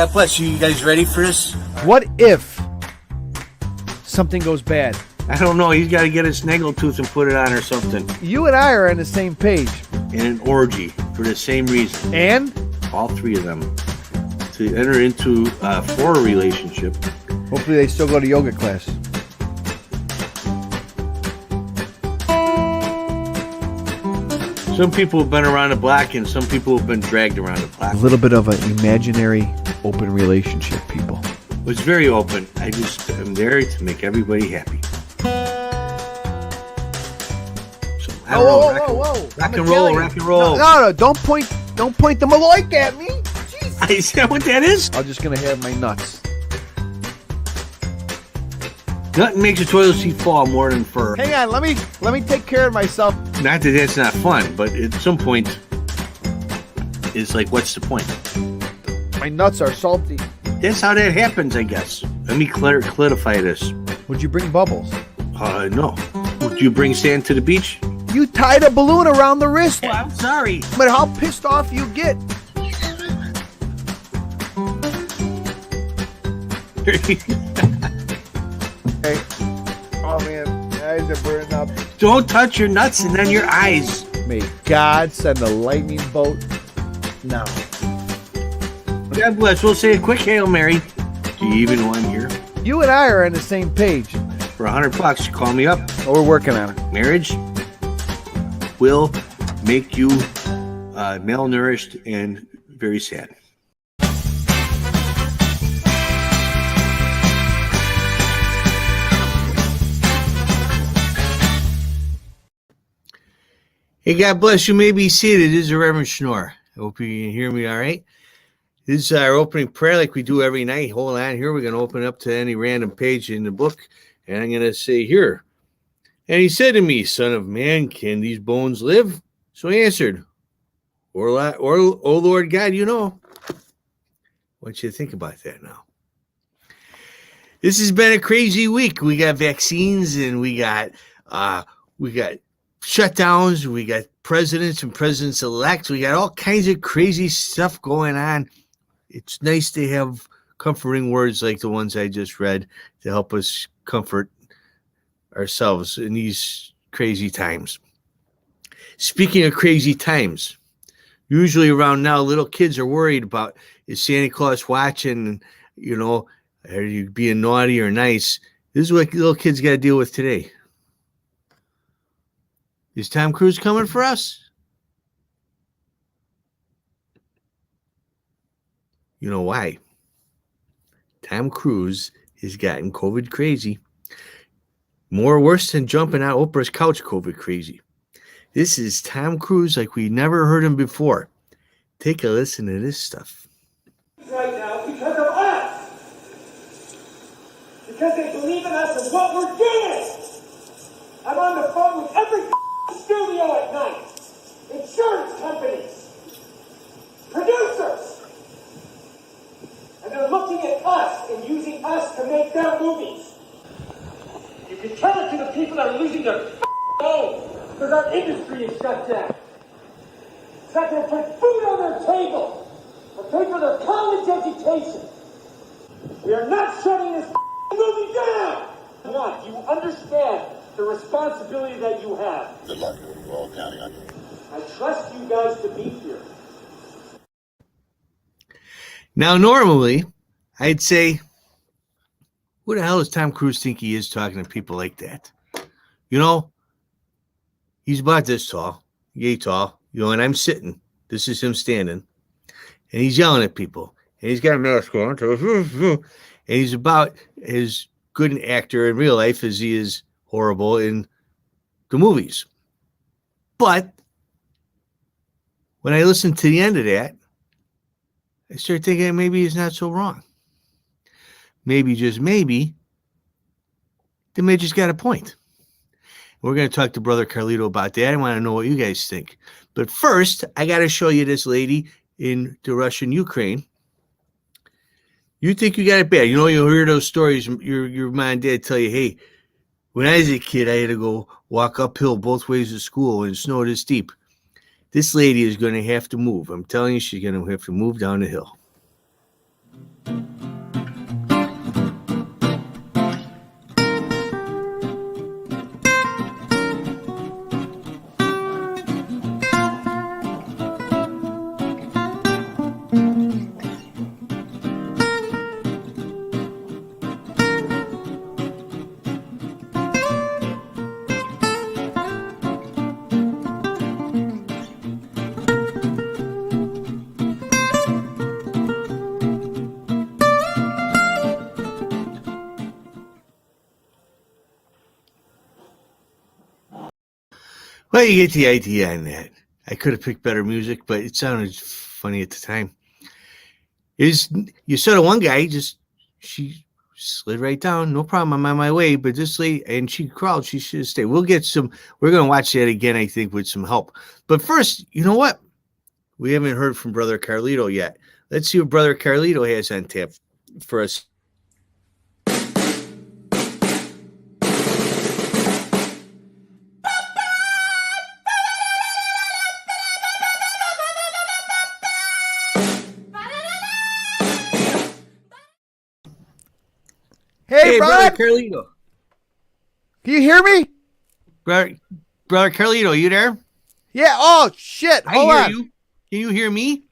God bless you. You guys ready for this? What if something goes bad? I don't know. He's got to get his snaggletooth and put it on or something. You and I are on the same page. And an orgy for the same reason. And? All three of them. To enter into for a relationship. Hopefully they still go to yoga class. Some people have been around the block and some people have been dragged around the block. A little bit of an imaginary open relationship, people. It was very open. I just am there to make everybody happy. So, Whoa. Rock and roll. No, don't point the Maloik at me. Jeez. Is that what that is? I'm just gonna have my nuts. Nothing makes a toilet seat fall more than fur. Hang on, let me take care of myself. Not that that's not fun, but at some point, it's like, what's the point? My nuts are salty. That's how that happens, I guess. Let me clarify this. Would you bring bubbles? No. Would you bring sand to the beach? You tied a balloon around the wrist. Oh, I'm sorry. But how pissed off you get? Hey. Oh man, my eyes are burning up. Don't touch your nuts and then your eyes. May God send a lightning bolt now. God bless. We'll say a quick Hail Mary. Do you even want here? You and I are on the same page. For $100, you call me up. Oh, we're working on it. Marriage will make you malnourished and very sad. Hey, God bless you. May be seated. This is the Reverend Schnorr. I hope you can hear me all right. This is our opening prayer like we do every night. Hold on here. We're going to open up to any random page in the book. And I'm going to say here. And he said to me, Son of man, can these bones live? So he answered, O Lord God, you know. I want you to think about that now. This has been a crazy week. We got vaccines and we got shutdowns. We got presidents and presidents-elect. We got all kinds of crazy stuff going on. It's nice to have comforting words like the ones I just read to help us comfort ourselves in these crazy times. Speaking of crazy times, usually around now, little kids are worried about, is Santa Claus watching? You know, are you being naughty or nice? This is what little kids got to deal with today. Is Tom Cruise coming for us? You know why? Tom Cruise has gotten COVID crazy. More worse than jumping out Oprah's couch COVID crazy. This is Tom Cruise like we never heard him before. Take a listen to this stuff. Right now because of us. Because they believe in us and what we're doing. I'm on the phone with every studio at night. Insurance companies. Producers. And they're looking at us and using us to make their movies. You can tell it to the people that are losing their homes because our industry is shut down. It's not going to put food on their table or pay for their college education. We are not shutting this movie down. Do you understand the responsibility that you have? Good luck. We're all counting on you. I trust you guys to be here. Now, normally, I'd say, who the hell does Tom Cruise think he is talking to people like that? You know, he's about this tall, yay tall, you know, and I'm sitting. This is him standing. And he's yelling at people. And he's got a mask on. And he's about as good an actor in real life as he is horrible in the movies. But when I listen to the end of that, I start thinking maybe he's not so wrong. Maybe, just maybe, the Midget's got a point. We're going to talk to Brother Carlito about that. I want to know what you guys think. But first, I got to show you this lady in the Russian Ukraine. You think you got it bad. You know, you'll hear those stories. Your mom and dad tell you, hey, when I was a kid, I had to go walk uphill both ways to school and snow this deep. This lady is going to have to move. I'm telling you, she's going to have to move down the hill. Well, you get the idea on that. I could have picked better music, but it sounded funny at the time. You saw the one guy she slid right down, no problem. I'm on my way. But this lady, and she crawled. She should have stayed. We're gonna watch that again, I think, with some help. But first, you know what? We haven't heard from Brother Carlito yet. Let's see what Brother Carlito has on tap for us. Hey, Brother Rod, Carlito. can you hear me? Brother Carlito, you there? Yeah. Oh shit! Hold I hear on. you. Can you hear me?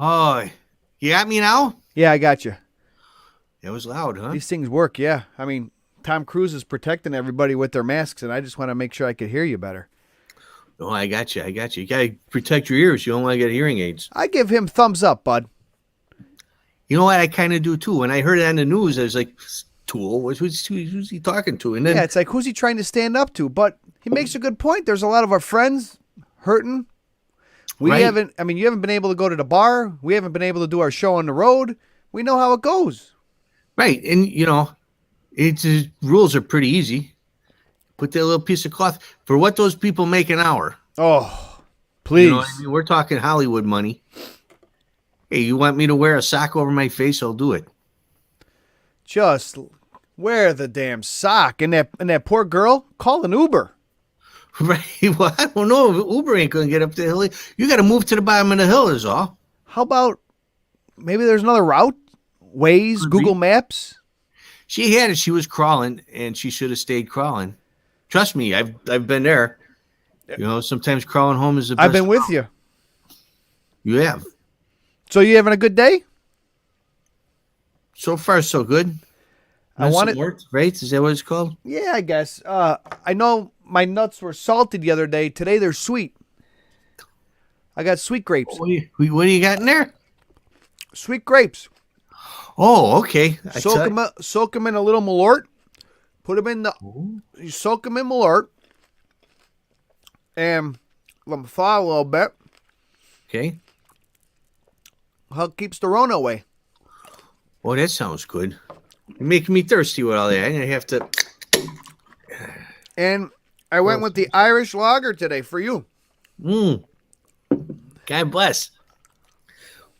Oh, you got me now? Yeah, I got you. That was loud, huh? These things work. Yeah. I mean, Tom Cruise is protecting everybody with their masks, and I just want to make sure I could hear you better. Oh, I got you. You got to protect your ears. You don't want to get hearing aids. I give him thumbs up, bud. You know what? I kind of do too. When I heard it on the news, I was like, "Tool? Who's he talking to?" And then, Yeah, it's like, who's he trying to stand up to? But he makes a good point. There's a lot of our friends hurting. You Right. haven't been able to go to the bar. We haven't been able to do our show on the road. We know how it goes. right, and rules are pretty easy. Put that little piece of cloth for what those people make an hour. Oh, please. You know what I mean? We're talking Hollywood money. Hey, you want me to wear a sock over my face? I'll do it. Just wear the damn sock. And that poor girl, call an Uber. Right? Well, I don't know. Uber ain't going to get up the hill. You got to move to the bottom of the hill is all. How about maybe there's another route? Waze, Google Maps? She had it. She was crawling, and she should have stayed crawling. Trust me, I've been there. Sometimes crawling home is the best. I've been with you. You have. So you having a good day? So far, so good. I want it. Right? Is that what it's called? Yeah, I guess. I know my nuts were salted the other day. Today they're sweet. I got sweet grapes. What do you got in there? Sweet grapes. Oh, okay. Soak them in a little Malort. Put them in you soak them in Malort. And let them thaw a little bit. Okay. How keeps the Rona away. Oh, that sounds good. You're making me thirsty with all that. I'm going to have to. And I went with the Irish lager today for you. God bless.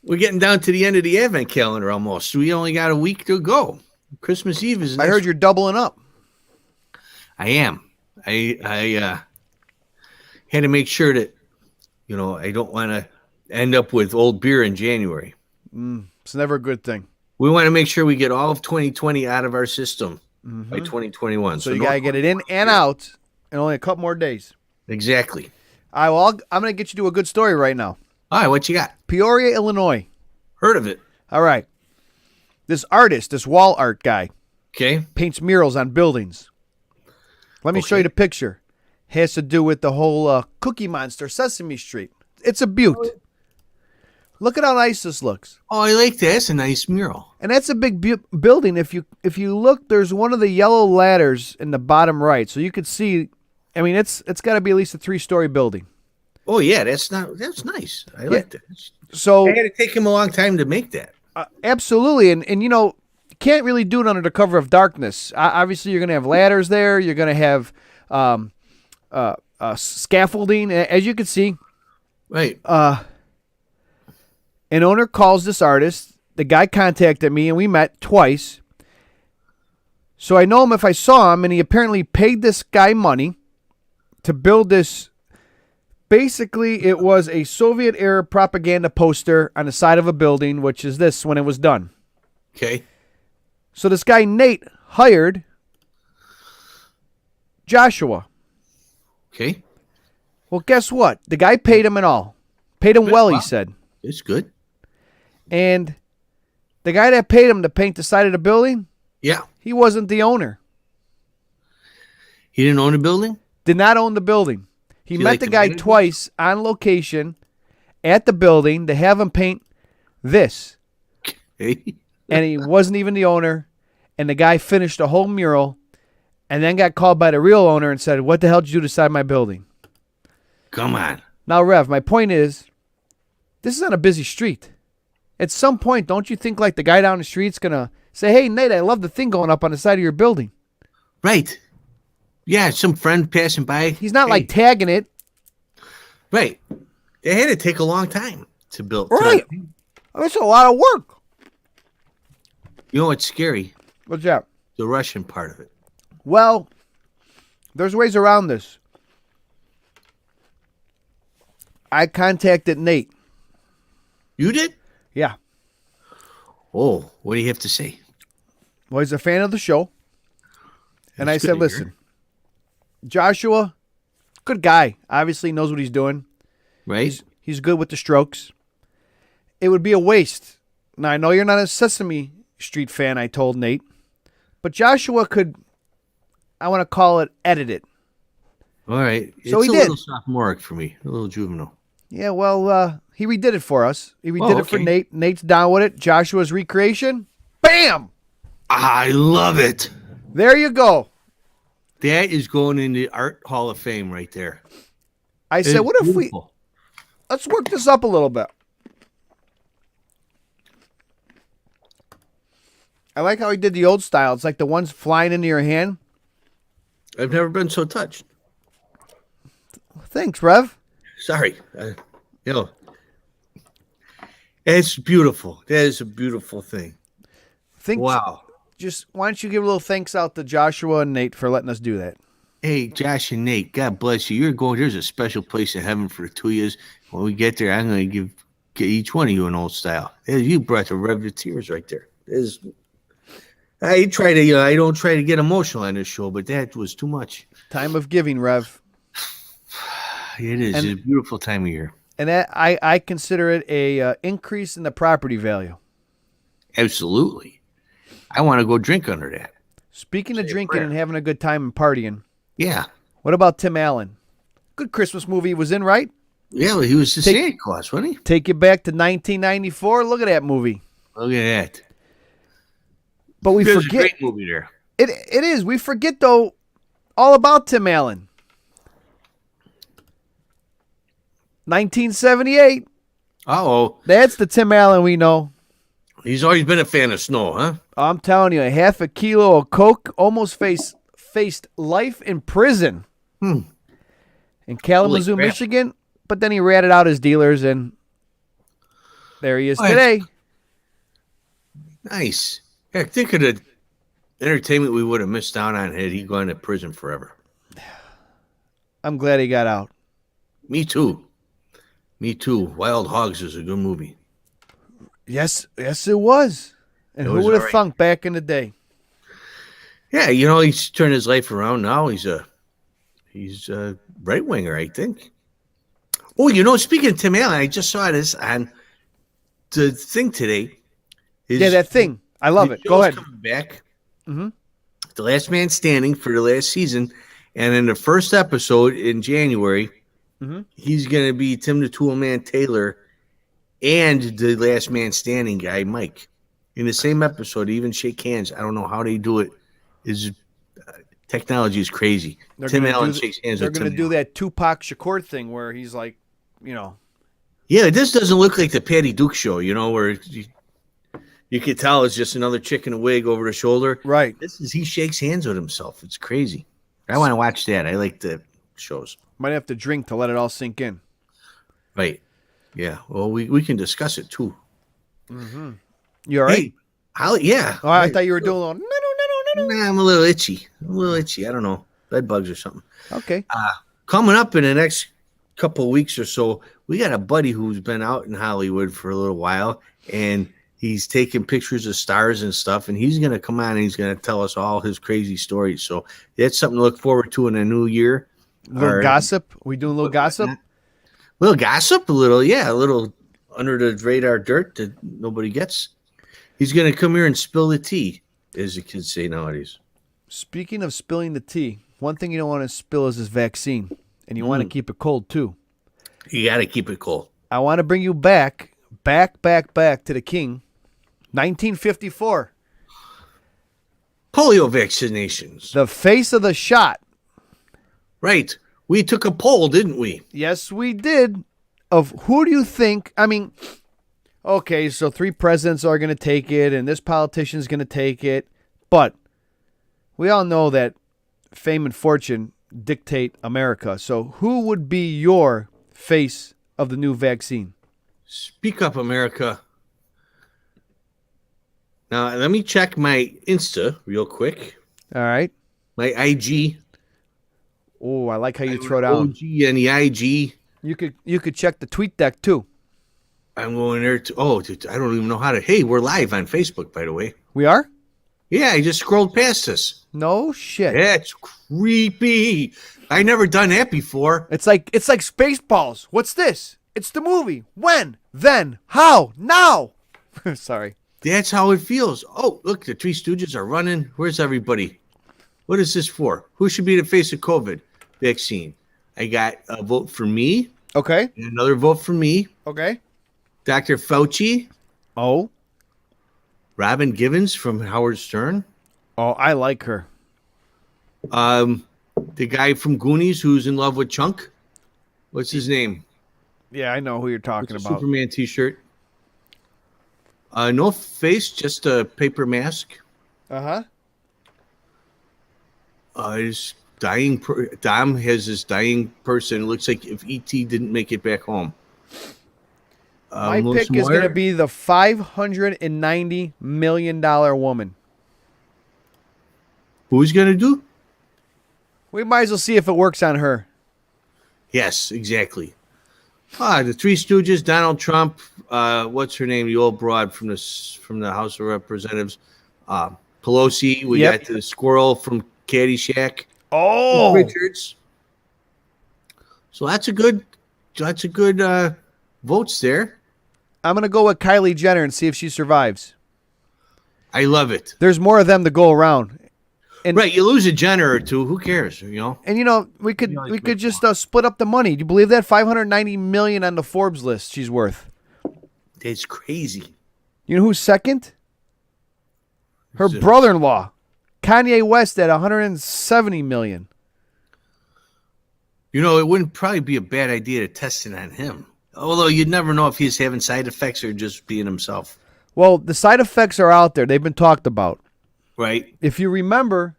We're getting down to the end of the Advent calendar almost. We only got a week to go. Christmas Eve is next. I heard you're doubling up. I am. I had to make sure that, I don't want to end up with old beer in January. It's never a good thing. We want to make sure we get all of 2020 out of our system by 2021. So you got to get it in and out in only a couple more days. Exactly. I'm going to get you to a good story right now. All right, what you got? Peoria, Illinois. Heard of it. All right. This artist, this wall art guy, Okay. paints murals on buildings. Let me show you the picture. Has to do with the whole Cookie Monster, Sesame Street. It's a beaut. Look at how nice this looks. Oh, I like that. It's a nice mural. And that's a big building. If you look, there's one of the yellow ladders in the bottom right. So you could see, it's got to be at least a 3-story building. Oh, yeah, that's nice. I like that. So I had to take him a long time to make that. absolutely. And you can't really do it under the cover of darkness. Obviously, you're going to have ladders there. You're going to have scaffolding. As you can see, Right. an owner calls this artist. The guy contacted me, and we met twice. So I know him if I saw him, and he apparently paid this guy money to build this. Basically, it was a Soviet-era propaganda poster on the side of a building, which is this when it was done. Okay. So this guy, Nate, hired Joshua. Okay. Well, guess what? The guy paid him and all. Paid him well, he said. It's good. And the guy that paid him to paint the side of the building, Yeah. he wasn't the owner. He didn't own the building? Did not own the building. He He met like the the guy manager? twice on location at the building to have him paint this. Hey. And he wasn't even the owner. And the guy finished a whole mural. and then got called by the real owner and said, "What the hell did you do to the side of my building?" Come on. Now, Rev, my point is, this is on a busy street. At some point, don't you think like the guy down the street's going to say, "Hey, Nate, I love the thing going up on the side of your building"? Right. Yeah, some friend passing by. He's not Hey. like tagging it. Right. They had to take a long time to build. Right. That's a lot of work. You know what's scary? What's that? The Russian part of it. Well, there's ways around this. I contacted Nate. You did? Yeah. Oh, what do you have to say? Well, he's a fan of the show. And I That's good said, to listen, hear. Joshua, good guy. Obviously knows what he's doing. Right? He's good with the strokes. It would be a waste. Now, I know you're not a Sesame Street fan, I told Nate. But Joshua could, I want to call it, edit it. All right. So it's he a did. little sophomoric for me. A little juvenile. Yeah, well, he redid it for us. He redid it for okay. Nate. Nate's down with it. Joshua's recreation. Bam! I love it. There you go. That is going in the Art Hall of Fame right there. I said, It's what if we, beautiful. let's work this up a little bit. I like how he did the old style. It's like the ones flying into your hand. I've never been so touched. Thanks, Rev. Sorry. You know, it's beautiful. That is a beautiful thing. Wow. Just why don't you give a little thanks out to Joshua and Nate for letting us do that? Hey, Josh and Nate, God bless you. You're going. There's a special place in heaven for the 2 years. When we get there, I'm going to get each one of you an old style. You brought the Rev to tears right there. I don't try to get emotional on this show, but that was too much. Time of giving, Rev. It is. And- It's a beautiful time of year. And that, I consider it a increase in the property value. Absolutely. I want to go drink under that. Speaking of Say a drinking prayer. and having a good time and partying, Yeah. what about Tim Allen? Good Christmas movie he was in, right? Yeah, well, he was the Santa Claus, wasn't he? Take you back to 1994. Look at that movie. Look at that. But we There's a forget. great movie there. It is. We forget, though, all about Tim Allen. 1978. Uh-oh. That's the Tim Allen we know. He's always been a fan of snow, huh? I'm telling you, half a kilo of coke, almost faced life in prison in Kalamazoo, Holy crap. Michigan. But then he ratted out his dealers, and there he is What? today. Nice. Heck, think of the entertainment we would have missed out on had he gone to prison forever. I'm glad he got out. Me too. Me too. Wild Hogs is a good movie. Yes, it was. And It who was would have all right. thunk back in the day? Yeah, you know, he's turned his life around now. He's a right winger, I think. Oh, you know, speaking of Tim Allen, I just saw this on the thing today. Yeah, that thing. I love it. Go ahead. Coming back. Mhm. The Last Man Standing for the last season, and in the first episode in January, Mhm. he's going to be Tim the Tool Man Taylor and the Last Man Standing guy, Mike. In the same episode, even shake hands. I don't know how they do it. Technology is crazy. They're Tim gonna Allen do th- shakes hands They're with going to Tim do Allen. that Tupac Shakur thing where he's like, you know. Yeah, this doesn't look like the Patty Duke show, you know, where you can tell it's just another chick in a wig over the shoulder. Right. He shakes hands with himself. It's crazy. I want to watch that. I like the shows. Might have to drink to let it all sink in. Right. Yeah. Well, we can discuss it too. You all right? Hey, yeah. Oh, I thought you were doing a little, no. Nah, I'm a little itchy. I don't know. Bed bugs or something. Okay. Coming up in the next couple of weeks or so, we got a buddy who's been out in Hollywood for a little while, and he's taking pictures of stars and stuff, and he's going to come on and he's going to tell us all his crazy stories. So that's something to look forward to in the new year. Little gossip. We doing a little gossip? Little gossip, a little under the radar dirt that nobody gets. He's going to come here and spill the tea, as the kids say nowadays. Speaking of spilling the tea, one thing you don't want to spill is this vaccine, and you want to keep it cold too. You got to keep it cold. I want to bring you back to the king, 1954. polio vaccinations. The face of the shot. Right. We took a poll, didn't we? Yes, we did. Of who do you think? I mean, okay, so 3 presidents are going to take it, and this politician is going to take it. But we all know that fame and fortune dictate America. So who would be your face of the new vaccine? Speak up, America. Now, let me check my Insta real quick. All right. My IG. Oh, I like how you I'm throw an down. OG and the IG. You could check the tweet deck too. I'm going there to, dude, I don't even know how to. Hey, we're live on Facebook, by the way. We are? Yeah, I just scrolled past this. No shit. That's creepy. I never done that before. It's like Spaceballs. What's this? It's the movie. When? Then? How? Now? Sorry. That's how it feels. Oh, look, the Three Stooges are running. Where's everybody? What is this for? Who should be the face of COVID vaccine? I got a vote for me. Okay. And another vote for me. Okay. Dr. Fauci. Oh. Robin Givens from Howard Stern. Oh, I like her. The guy from Goonies who's in love with Chunk. What's his name? Yeah, I know who you're talking What's a about. Superman t-shirt. No face, just a paper mask. Uh-huh. His dying Dom has this dying person. It looks like if E.T. didn't make it back home. My Melissa pick is Moyer. going to be the $590 million woman. Who's going to do? We might as well see if it works on her. Yes, exactly. The Three Stooges, Donald Trump. What's her name? The old broad from the House of Representatives. Pelosi. We Yep. got the squirrel from Caddyshack. Oh. Richards. So that's a good votes there. I'm going to go with Kylie Jenner and see if she survives. I love it. There's more of them to go around. And, Right, you lose a Jenner or two. Who cares? And we could just split up the money. Do you believe that? $590 million on the Forbes list she's worth. That's crazy. You know who's second? Her Who's it? brother-in-law, Kanye West, at $170 million. It wouldn't probably be a bad idea to test it on him. Although you'd never know if he's having side effects or just being himself. Well, the side effects are out there. They've been talked about. Right? If you remember,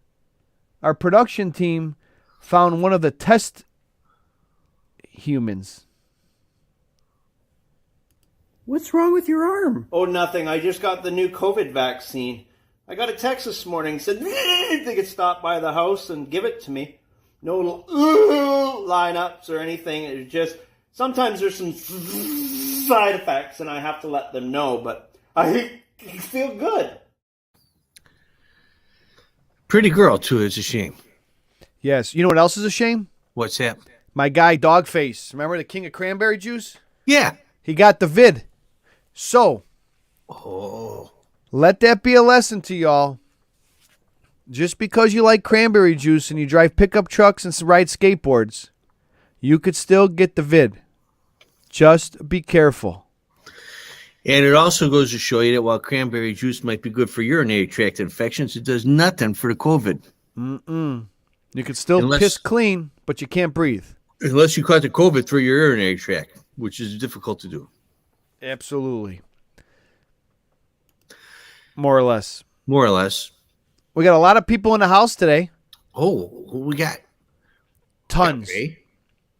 our production team found one of the test humans. What's wrong with your arm? Oh, nothing. I just got the new COVID vaccine. I got a text this morning. Said they could stop by the house and give it to me. No lineups or anything. It's just sometimes there's some side effects and I have to let them know. But I feel good. Pretty girl, too. It's a shame. Yes. You know what else is a shame? What's that? My guy, Dogface. Remember the king of Cranberry Juice? Yeah. He got the vid. So, let that be a lesson to y'all. Just because you like cranberry juice and you drive pickup trucks and ride skateboards, you could still get the vid. Just be careful. And it also goes to show you that while cranberry juice might be good for urinary tract infections, it does nothing for the COVID. You could still piss clean, but you can't breathe. Unless you caught the COVID through your urinary tract, which is difficult to do. Absolutely. More or less. More or less. We got a lot of people in the house today. Oh, who we got? Tons. Okay.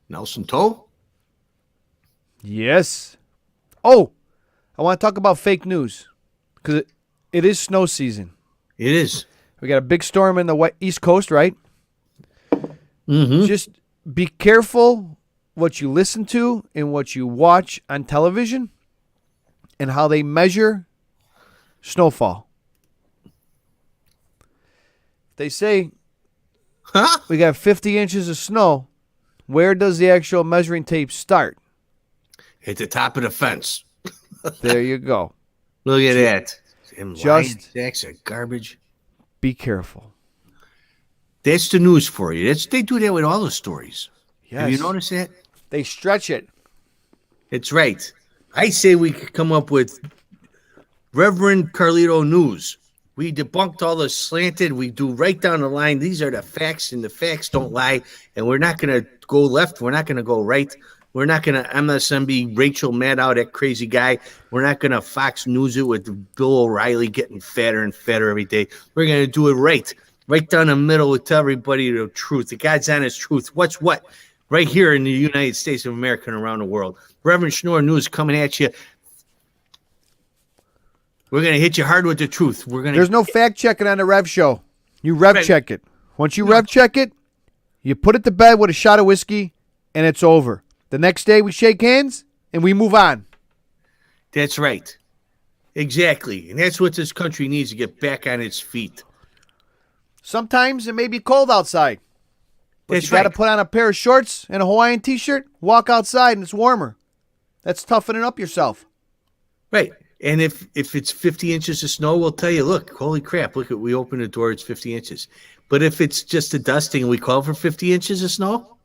Nelson Toe? Yes. Oh, I want to talk about fake news because it is snow season. It is. We got a big storm in the East Coast, right? Mm-hmm. Just be careful what you listen to and what you watch on television and how they measure snowfall. They say we got 50 inches of snow. Where does the actual measuring tape start? At the top of the fence. There you go. Look at that. Them Just- lion sacks of garbage. Be careful. That's the news for you. They do that with all the stories. Yes. Have you noticed that? They stretch it. It's right. I say we could come up with Reverend Carlito News We debunked all the slanted. We do right down the line. These are the facts, and the facts don't lie. And we're not going to go left. We're not going to go right. We're not going to MSNBC Rachel Maddow, that crazy guy. We're not going to Fox News it with Bill O'Reilly getting fatter and fatter every day. We're going to do it right down the middle with tell everybody the truth, the God's honest truth. What's what? Right here in the United States of America and around the world. Reverend Schnorr News coming at you. We're going to hit you hard with the truth. There's no fact checking on the Rev Show. You Rev check it. Once you Rev check it, you put it to bed with a shot of whiskey, and it's over. The next day we shake hands, and we move on. That's right. Exactly. And that's what this country needs to get back on its feet. Sometimes it may be cold outside. But That's you got to right. put on a pair of shorts and a Hawaiian t-shirt, walk outside, and it's warmer. That's toughening up yourself. Right. And if it's 50 inches of snow, we'll tell you, look, holy crap, look, we opened the door, it's 50 inches. But if it's just a dusting and we call for 50 inches of snow,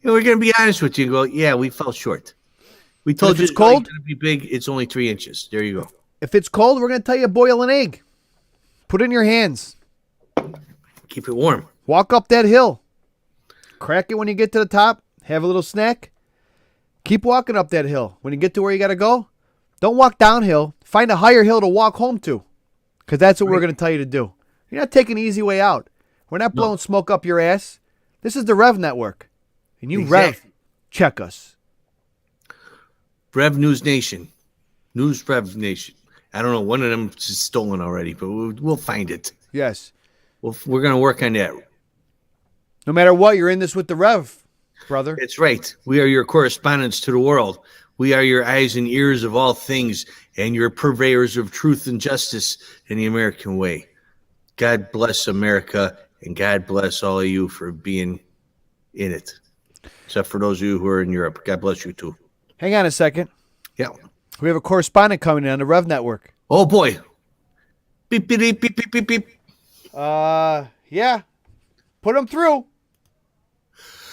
we're going to be honest with you and go, yeah, we fell short. We told you it's cold, it's going to be big. It's only 3 inches. There you go. If it's cold, we're going to tell you boil an egg. Put it in your hands. Keep it warm. Walk up that hill. Crack it when you get to the top. Have a little snack. Keep walking up that hill. When you get to where you got to go, don't walk downhill. Find a higher hill to walk home to, because that's what we're going to tell you to do. You're not taking the easy way out. We're not blowing smoke up your ass. This is the Rev Network, and you Exactly. Rev check us. Rev News Nation. News Rev Nation. I don't know. One of them is stolen already, but we'll find it. Yes. We're going to work on that. No matter what, you're in this with the Rev, brother. That's right. We are your correspondents to the world. We are your eyes and ears of all things and your purveyors of truth and justice in the American way. God bless America, and God bless all of you for being in it. Except for those of you who are in Europe. God bless you too. Hang on a second. Yeah. We have a correspondent coming in on the Rev Network. Oh boy. Beep, beep, beep, beep, beep, beep, beep. Yeah. Put him through.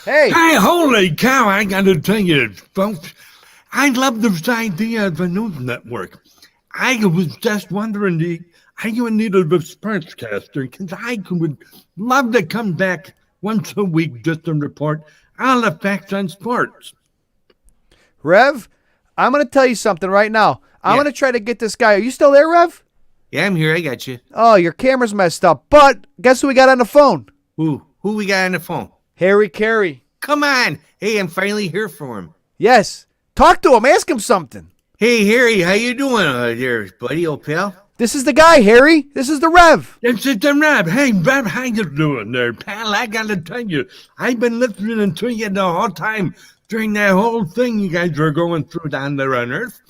Hey. Hey, holy cow, I gotta tell you, folks, I love this idea of a news network. I was just wondering, are you in need of a sportscaster? Because I would love to come back once a week just to report all the facts on sports. Rev, I'm going to tell you something right now. I'm Yeah. going to try to get this guy. Are you still there, Rev? Yeah, I'm here. I got you. Oh, your camera's messed up. But guess who we got on the phone? Who we got on the phone? Carey. Come on. Hey, I'm finally here for him. Yes. Talk to him. Ask him something. Hey, Harry, how you doing there, buddy, old pal? This is the guy, Harry. This is the Rev. This is the Rev. Hey, Rev, how you doing there, pal? I gotta tell you, I've been listening to you the whole time during that whole thing you guys were going through down there on Earth.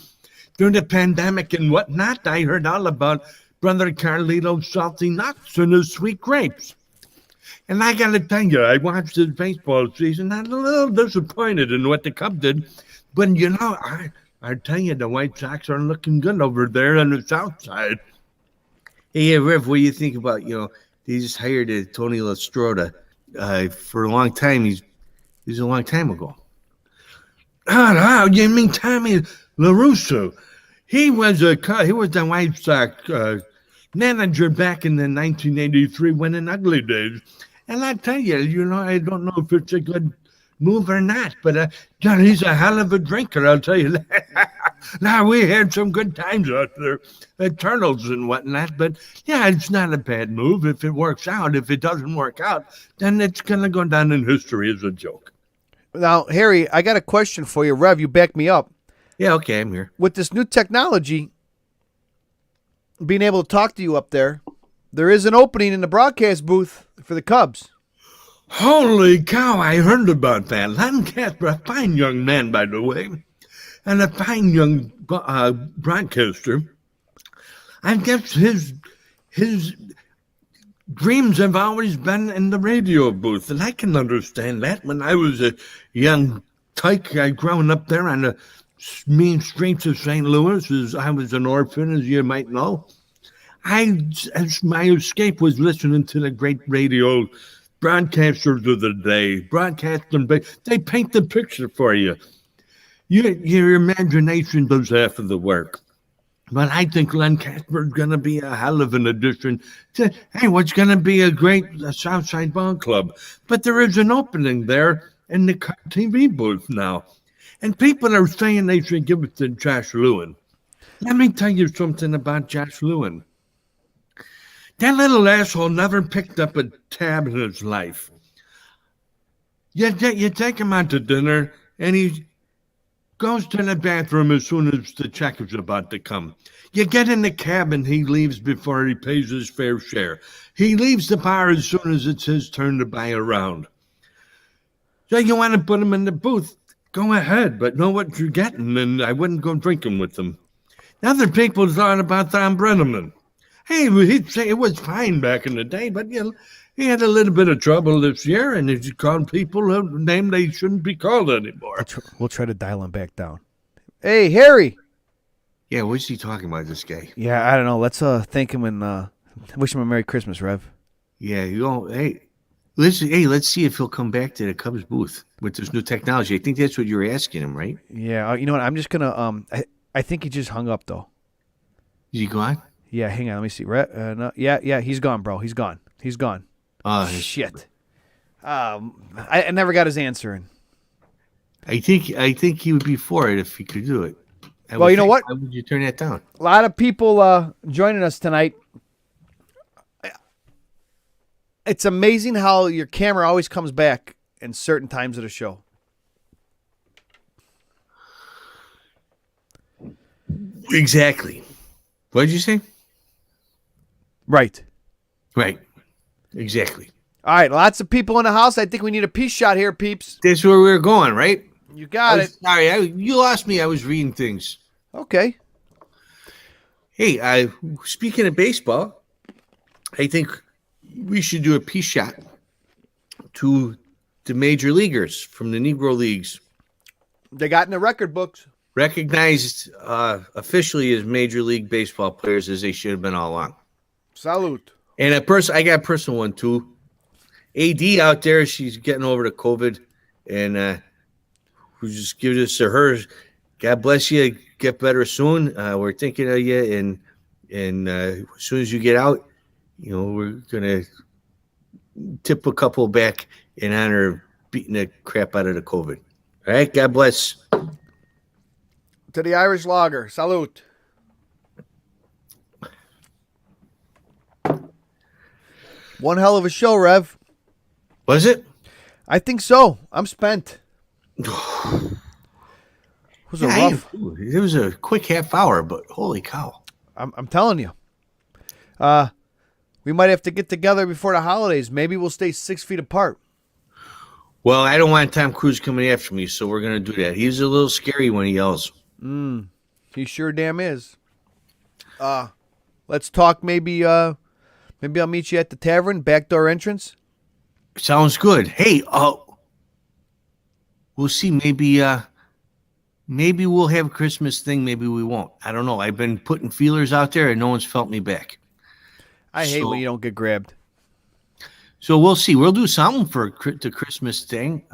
During the pandemic and whatnot, I heard all about Brother Carlito's salty nuts and his sweet grapes. And I gotta tell you, I watched this baseball season. I'm a little disappointed in what the Cubs did. But, you know, I tell you, the White Sox are looking good over there on the south side. Hey, Rev, what do you think about, they just hired Tony Lastrota for a long time. He's a long time ago. Oh, you mean Tommy LaRusso? He was the White Sox manager back in the 1983 winning ugly days. And I tell you, I don't know if it's a good move or not, but John, he's a hell of a drinker, I'll tell you that. Now, we had some good times out there at Turtles and whatnot, but yeah, it's not a bad move if it works out. If it doesn't work out, then it's going to go down in history as a joke. Now, Harry, I got a question for you. Rev, you back me up. Yeah, okay, I'm here. With this new technology, being able to talk to you up there, there is an opening in the broadcast booth for the Cubs. Holy cow, I heard about that. Lancaster, a fine young man, by the way, and a fine young broadcaster. I guess his dreams have always been in the radio booth, and I can understand that. When I was a young tyke, growing up there on the mean streets of St. Louis, as I was an orphan, as you might know, as my escape was listening to the great radio broadcasters of the day, they paint the picture for you. Your imagination does half of the work. But I think Len Casper's going to be a hell of an addition to, hey, what's going to be a great Southside Ball Club. But there is an opening there in the TV booth now. And people are saying they should give it to Josh Lewin. Let me tell you something about Josh Lewin. That little asshole never picked up a tab in his life. You take him out to dinner, and he goes to the bathroom as soon as the check is about to come. You get in the cab, and he leaves before he pays his fair share. He leaves the bar as soon as it's his turn to buy a round. So you want to put him in the booth, go ahead, but know what you're getting, and I wouldn't go drinking with him. Other people thought about Tom Brenneman. Hey, he'd say it was fine back in the day, but he had a little bit of trouble this year, and he called people a name they shouldn't be called anymore. We'll try to dial him back down. Hey, Harry. Yeah, what's he talking about, this guy? Yeah, I don't know. Let's thank him and wish him a Merry Christmas, Rev. Yeah, hey, let's see if he'll come back to the Cubs booth with this new technology. I think that's what you were asking him, right? Yeah, you know what? I'm just gonna I think he just hung up though. Is he gone? Yeah, hang on. Let me see. No, yeah, he's gone, bro. He's gone. Shit. I never got his answer in. I think he would be for it if he could do it. Well, you know what? Why would you turn that down? A lot of people joining us tonight. It's amazing how your camera always comes back in certain times of the show. Exactly. What did you say? Right. Exactly. All right, lots of people in the house. I think we need a Pea Shot here, peeps. That's where we were going, right? You got it. Sorry, you lost me. I was reading things. Okay. Hey, speaking of baseball, I think we should do a Pea Shot to the major leaguers from the Negro Leagues. They got in the record books. Recognized officially as Major League Baseball players as they should have been all along. Salute. And I got a personal one too. AD out there, she's getting over the COVID, and we just give this to her. God bless you. Get better soon. We're thinking of you, and as soon as you get out, we're gonna tip a couple back in honor of beating the crap out of the COVID. All right. God bless. To the Irish Lager. Salute. One hell of a show, Rev. Was it? I think so. I'm spent. It was It was a quick half hour, but holy cow. I'm telling you. We might have to get together before the holidays. Maybe we'll stay 6 feet apart. Well, I don't want Tom Cruise coming after me, so we're going to do that. He's a little scary when he yells. He sure damn is. Let's talk maybe I'll meet you at the tavern, backdoor entrance. Sounds good. Hey, we'll see. Maybe we'll have a Christmas thing. Maybe we won't. I don't know. I've been putting feelers out there, and no one's felt me back. I hate when you don't get grabbed. So we'll see. We'll do something for the Christmas thing.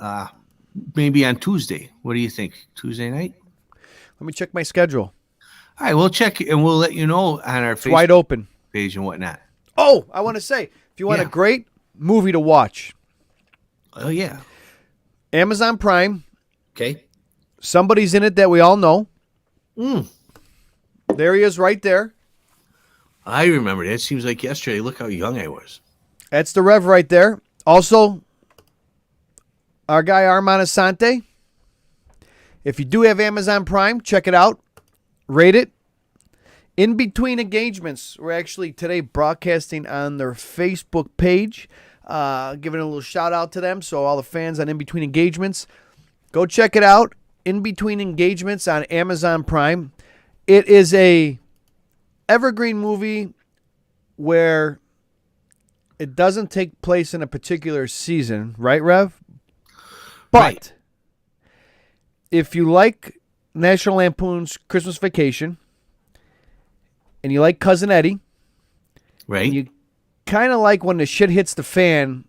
Maybe on Tuesday. What do you think? Tuesday night? Let me check my schedule. All right, we'll check it, and we'll let you know on our It's wide open page and whatnot. Oh, I want to say, if you want a great movie to watch. Oh, yeah. Amazon Prime. Okay. Somebody's in it that we all know. There he is right there. I remember that. Seems like yesterday. Look how young I was. That's the Rev right there. Also, our guy Armand Asante. If you do have Amazon Prime, check it out. Rate it. In Between Engagements, we're actually today broadcasting on their Facebook page, giving a little shout out to them. So all the fans on In Between Engagements, go check it out. In Between Engagements on Amazon Prime. It is a evergreen movie where it doesn't take place in a particular season, right, Rev? But if you like National Lampoon's Christmas Vacation, and you like Cousin Eddie, right? And you kind of like when the shit hits the fan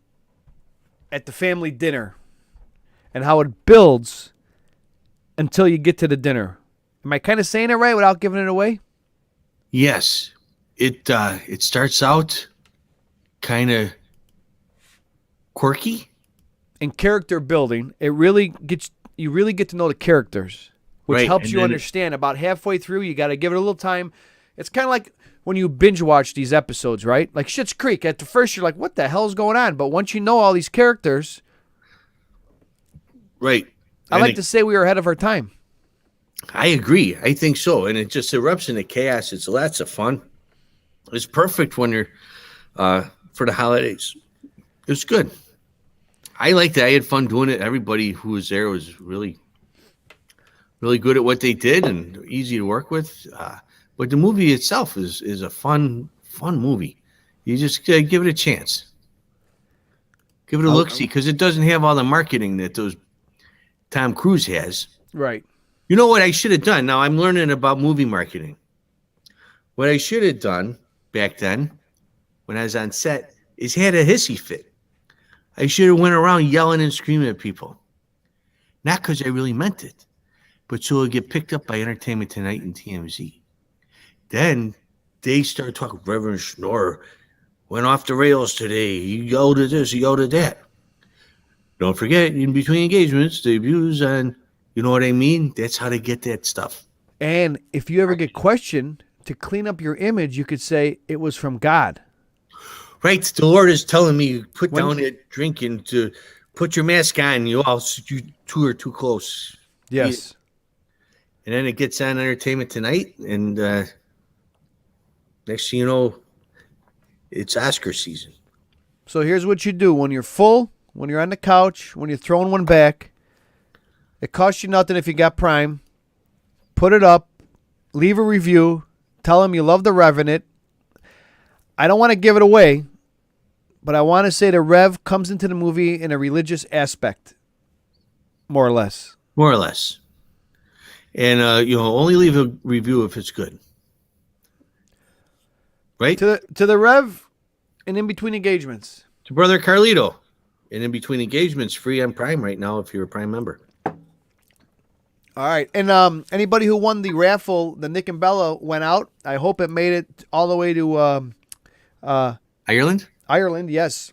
at the family dinner, and how it builds until you get to the dinner. Am I kind of saying it right without giving it away? Yes, it starts out kind of quirky. In character building, you really get to know the characters, which Right, helps and you then understand. About halfway through, you got to give it a little time. It's kind of like when you binge watch these episodes, right? Like Schitt's Creek. At the first, you're like, "What the hell is going on?" But once you know all these characters, Right. I like to say we were ahead of our time. I agree. I think so. And it just erupts into chaos. It's lots of fun. It's perfect when you're for the holidays. It's good. I liked it. I had fun doing it. Everybody who was there was really, really good at what they did and easy to work with. But the movie itself is a fun movie. You just give it a chance. Give it a look-see because it doesn't have all the marketing that those Tom Cruise has. Right. You know what I should have done? Now I'm learning about movie marketing. What I should have done back then when I was on set is had a hissy fit. I should have went around yelling and screaming at people. Not because I really meant it, but so it would get picked up by Entertainment Tonight and TMZ. Then they start talking, Reverend Schnorr went off the rails today. He yelled at this, he yelled at that. Don't forget, in between engagements, debuts on, you know what I mean? That's how they get that stuff. And if you ever get questioned, to clean up your image, you could say it was from God. Right. The Lord is telling me, put down that drinking, to put your mask on. You two are too close. Yes. And then it gets on Entertainment Tonight, and next thing you know, it's Oscar season. So here's what you do when you're full, when you're on the couch, when you're throwing one back. It costs you nothing if you got Prime. Put it up, leave a review, tell them you love The Revenant. I don't want to give it away, but I want to say that Rev comes into the movie in a religious aspect, more or less. More or less. And, only leave a review if it's good. Right? To the Rev and In Between Engagements. To Brother Carlito. And In Between Engagements, free on Prime right now if you're a Prime member. All right. And anybody who won the raffle, the Nick and Bella went out. I hope it made it all the way to Ireland? Ireland, yes.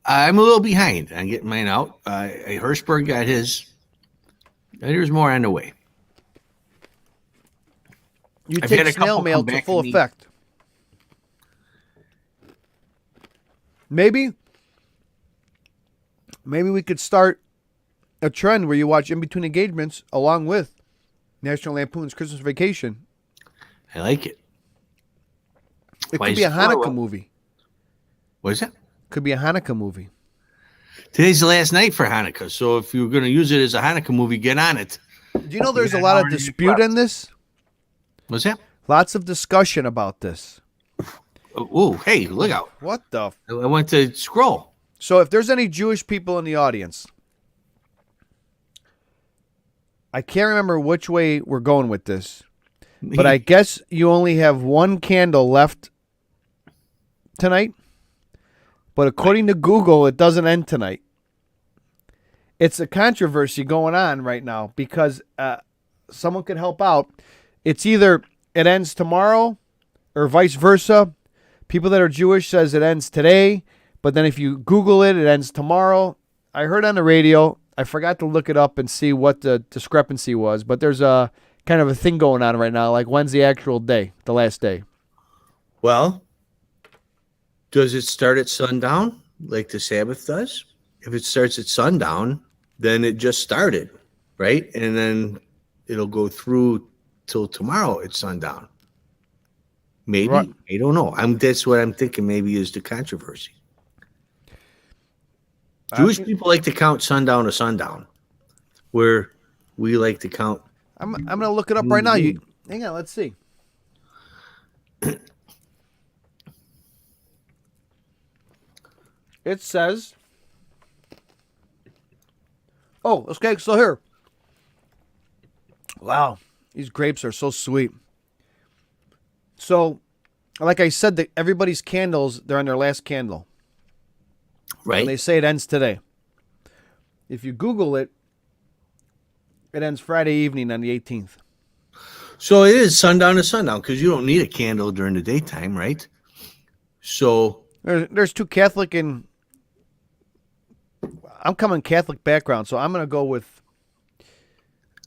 I'm a little behind on getting mine out. Hirschberg got his. And there's more on the way. You I've had take a snail couple mail come to back full to me. effect. Maybe we could start a trend where you watch In Between Engagements along with National Lampoon's Christmas Vacation. I like it. It Why could be a is it Hanukkah horrible? movie. What is that? Could be a Hanukkah movie. Today's the last night for Hanukkah, so if you're going to use it as a Hanukkah movie, get on it. Do you know there's a lot of dispute in this? What's that? Lots of discussion about this. Oh, hey, look out. What the? I went to scroll. So if there's any Jewish people in the audience, I can't remember which way we're going with this, but I guess you only have one candle left tonight. But according to Google, it doesn't end tonight. It's a controversy going on right now because someone could help out. It's either it ends tomorrow or vice versa. People that are Jewish says it ends today, but then if you Google it, it ends tomorrow. I heard on the radio. I forgot to look it up and see what the discrepancy was, but there's a kind of a thing going on right now, like when's the actual day, the last day? Well, does it start at sundown like the Sabbath does? If it starts at sundown, then it just started, right? And then it'll go through till tomorrow at sundown. Maybe. Right. I don't know. That's what I'm thinking maybe is the controversy. Jewish people like to count sundown to sundown, where we like to count. I'm going to look it up right now. Hang on, let's see. It says, oh, okay, so here. Wow, these grapes are so sweet. So, like I said, everybody's candles, they're on their last candle. Right. And they say it ends today. If you Google it, it ends Friday evening on the 18th. So it is sundown to sundown because you don't need a candle during the daytime, right? So There's two Catholic and I'm coming Catholic background, so I'm going to go with,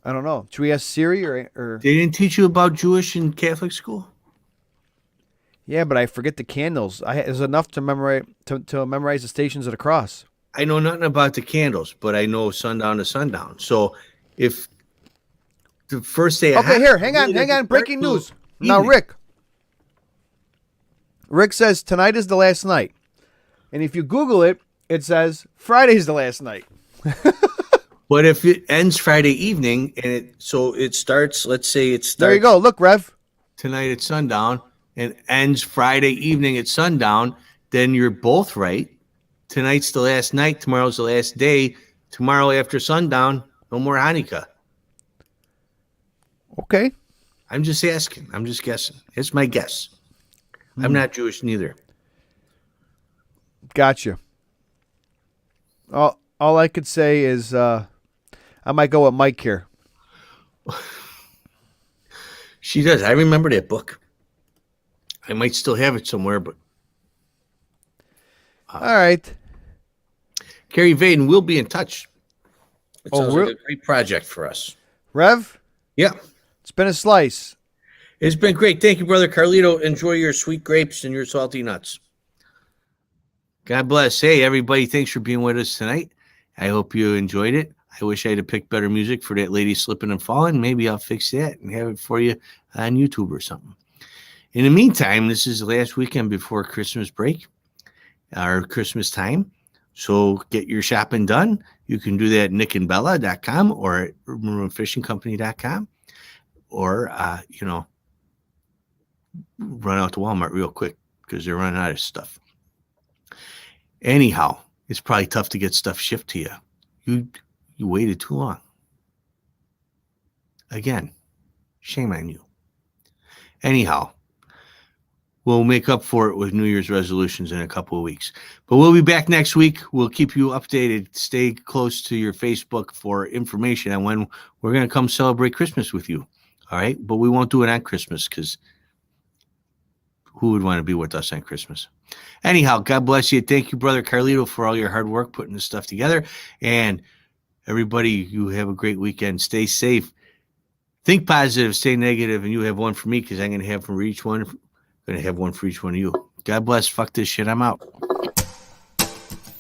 I don't know. Should we ask Siri or? they didn't teach you about Jewish in Catholic school? Yeah, but I forget the candles. It's enough to memorize the Stations of the Cross. I know nothing about the candles, but I know sundown to sundown. So if the first day, Okay, here, hang on. Breaking news. Now, Rick says tonight is the last night, and if you Google it, it says Friday's the last night. But if it ends Friday evening and it starts, let's say it starts. There you go. Look, Rev. Tonight at sundown and ends Friday evening at sundown, then you're both right. Tonight's the last night. Tomorrow's the last day. Tomorrow after sundown, no more Hanukkah. Okay. I'm just asking. I'm just guessing. It's my guess. I'm not Jewish neither. Gotcha. All I could say is I might go with Mike here. She does. I remember that book. I might still have it somewhere, but all right. Carey Vaden will be in touch. It sounds really? like a great project for us. Rev, Yeah. it's been a slice. It's been great. Thank you, brother Carlito. Enjoy your sweet grapes and your salty nuts. God bless. Hey, everybody, thanks for being with us tonight. I hope you enjoyed it. I wish I had picked better music for that lady slipping and falling. Maybe I'll fix that and have it for you on YouTube or something. In the meantime, this is the last weekend before Christmas break, or Christmas time. So get your shopping done. You can do that at nickandbella.com or at maroonfishingcompany.com or, run out to Walmart real quick because they're running out of stuff. Anyhow, it's probably tough to get stuff shipped to you. You waited too long. Again, shame on you. Anyhow, we'll make up for it with New Year's resolutions in a couple of weeks. But we'll be back next week. We'll keep you updated. Stay close to your Facebook for information on when we're going to come celebrate Christmas with you. All right? But we won't do it on Christmas because who would want to be with us on Christmas? Anyhow, God bless you. Thank you, Brother Carlito, for all your hard work putting this stuff together. And everybody, you have a great weekend. Stay safe. Think positive, stay negative, and you have one for me because I'm going to have for each one. I'm going to have one for each one of you. God bless. Fuck this shit. I'm out.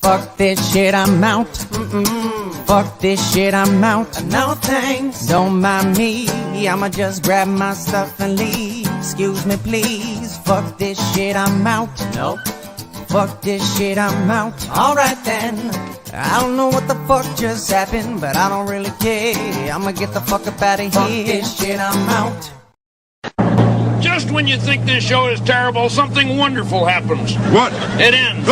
Fuck this shit, I'm out. Fuck this shit, I'm out. No thanks. Don't mind me. I'ma just grab my stuff and leave. Excuse me, please. Fuck this shit, I'm out. Nope. Fuck this shit, I'm out. Alright then. I don't know what the fuck just happened, but I don't really care. I'ma get the fuck up out of here. Fuck this shit, I'm out. Just when you think this show is terrible, something wonderful happens. What? It ends.